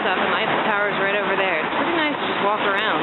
stuff, and the Eiffel Tower is right over there. It's pretty nice to just walk around.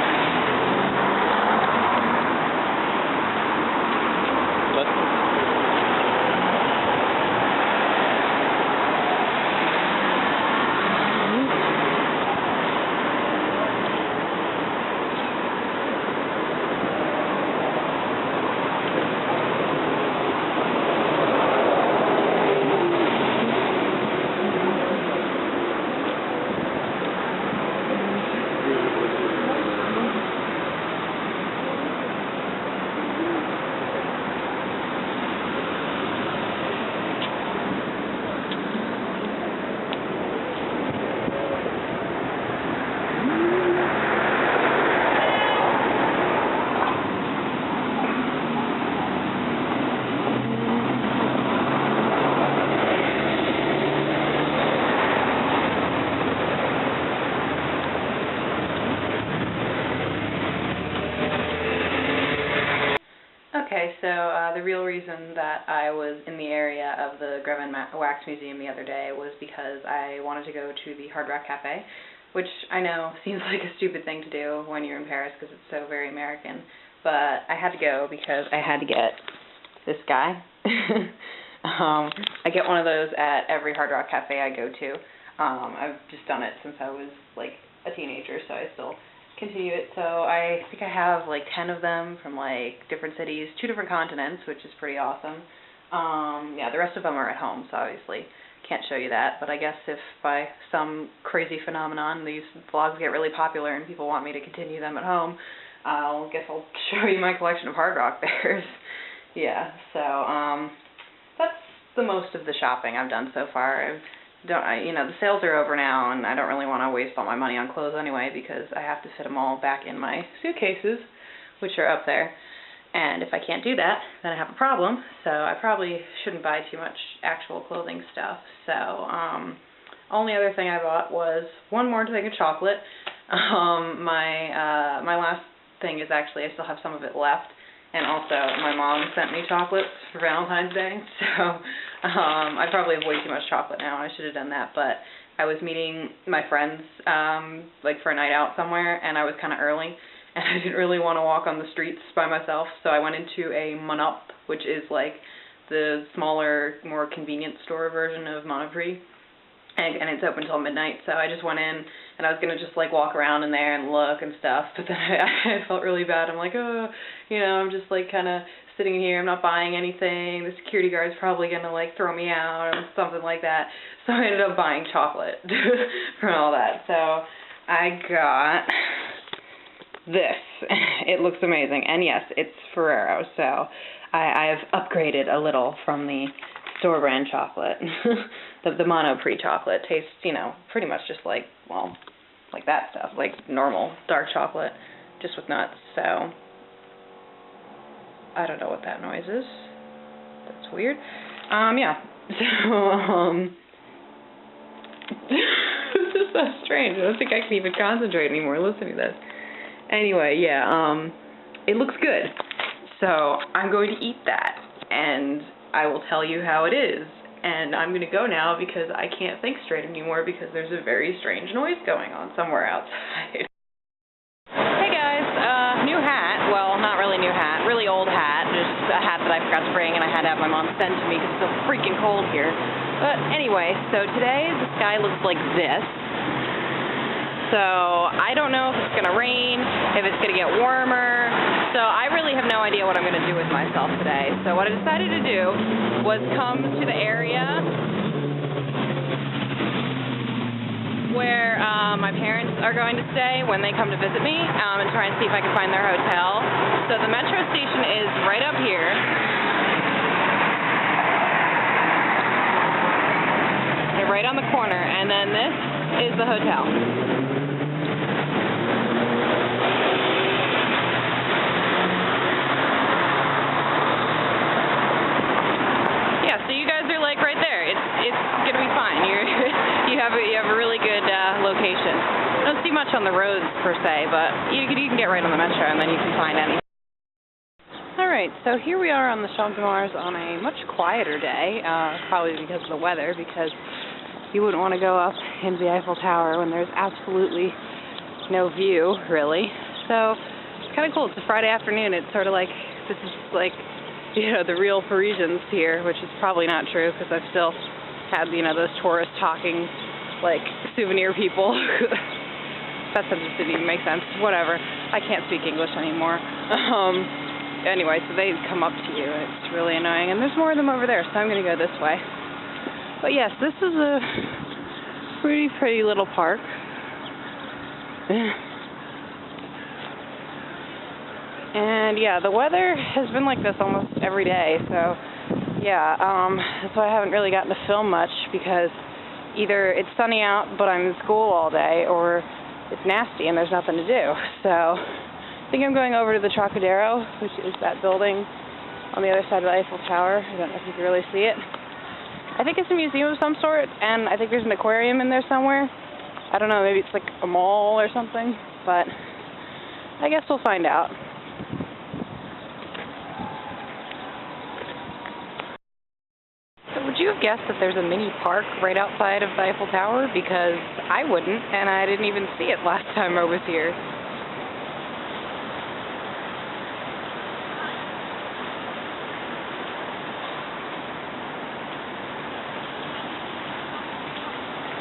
Okay, so the real reason that I was in the area of the Grevin Wax Museum the other day was because I wanted to go to the Hard Rock Cafe, which I know seems like a stupid thing to do when you're in Paris because it's so very American, but I had to go because I had to get this guy. I get one of those at every Hard Rock Cafe I go to. I've just done it since I was like a teenager, so I still continue it. So I think I have like 10 of them from like different cities, 2 different continents, which is pretty awesome. Yeah, the rest of them are at home, so obviously can't show you that, but I guess if by some crazy phenomenon these vlogs get really popular and people want me to continue them at home, I guess I'll show you my collection of Hard Rock bears. Yeah, so that's the most of the shopping I've done so far. You know, the sales are over now, and I don't really want to waste all my money on clothes anyway because I have to fit them all back in my suitcases, which are up there. And if I can't do that, then I have a problem. So I probably shouldn't buy too much actual clothing stuff. So only other thing I bought was one more thing of chocolate. My last thing is actually I still have some of it left. And also, my mom sent me chocolates for Valentine's Day, so I probably have way too much chocolate now. I should have done that, but I was meeting my friends, like for a night out somewhere, and I was kind of early, and I didn't really want to walk on the streets by myself, so I went into a Monop, which is like the smaller, more convenient store version of Monoprix, and it's open until midnight, so I just went in, and I was going to just, like, walk around in there and look and stuff, but then I felt really bad. I'm like, oh, you know, I'm just, like, kind of sitting here, I'm not buying anything, the security guard's probably going to, like, throw me out or something like that, so I ended up buying chocolate from all that. So I got this. It looks amazing, and yes, it's Ferrero, so I've upgraded a little from the store brand chocolate. The Monoprix chocolate tastes, you know, pretty much just like, well, like that stuff, like normal dark chocolate, just with nuts. So I don't know what that noise is. That's weird. Yeah. So this is so strange. I don't think I can even concentrate anymore listening to this. Anyway, yeah. It looks good. So I'm going to eat that, and I will tell you how it is. And I'm going to go now because I can't think straight anymore because there's a very strange noise going on somewhere outside. Hey guys, new hat. Well, not really new hat. Really old hat. Just a hat that I forgot to bring and I had to have my mom send to me because it's so freaking cold here. But anyway, so today the sky looks like this. So I don't know if it's going to rain, if it's going to get warmer. So I really have no idea what I'm going to do with myself today. So what I decided to do was come to the area where my parents are going to stay when they come to visit me and try and see if I can find their hotel. So the metro station is right up here. They're right on the corner, and then this is the hotel. It's gonna be fine. You have a really good location. I don't see much on the roads per se, but you can get right on the metro, and then you can find anything. All right, so here we are on the Champ de Mars on a much quieter day, probably because of the weather, because you wouldn't want to go up into the Eiffel Tower when there's absolutely no view, really. So it's kind of cool. It's a Friday afternoon. It's sort of like, this is like, you know, the real Parisians here, which is probably not true because I've still had, you know, those tourists talking like souvenir people. That sentence didn't even make sense. Whatever. I can't speak English anymore. Anyway, so they come up to you, and it's really annoying. And there's more of them over there, so I'm going to go this way. But yes, this is a pretty little park. And yeah, the weather has been like this almost every day, so yeah, that's why I haven't really gotten to film much, because either it's sunny out but I'm in school all day, or it's nasty and there's nothing to do. So I think I'm going over to the Trocadero, which is that building on the other side of the Eiffel Tower. I don't know if you can really see it. I think it's a museum of some sort, and I think there's an aquarium in there somewhere. I don't know, maybe it's like a mall or something, but I guess we'll find out. So would you have guessed that there's a mini park right outside of the Eiffel Tower? Because I wouldn't, and I didn't even see it last time I was here.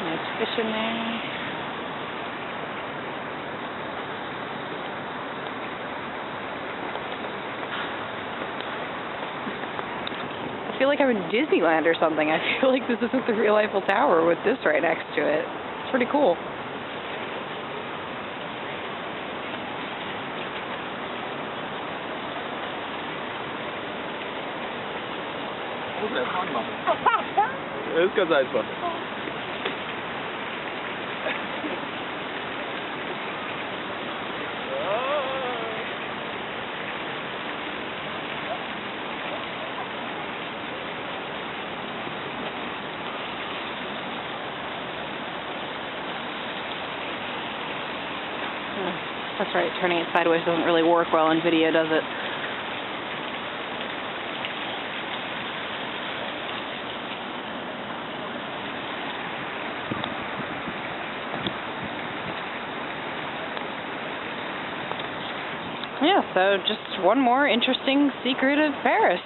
Nice fish in there. I feel like I'm in Disneyland or something. I feel like this isn't the real Eiffel Tower with this right next to it. It's pretty cool. Das ist ganz einfach. That's right, turning it sideways doesn't really work well in video, does it? Yeah, so just one more interesting secret of Paris.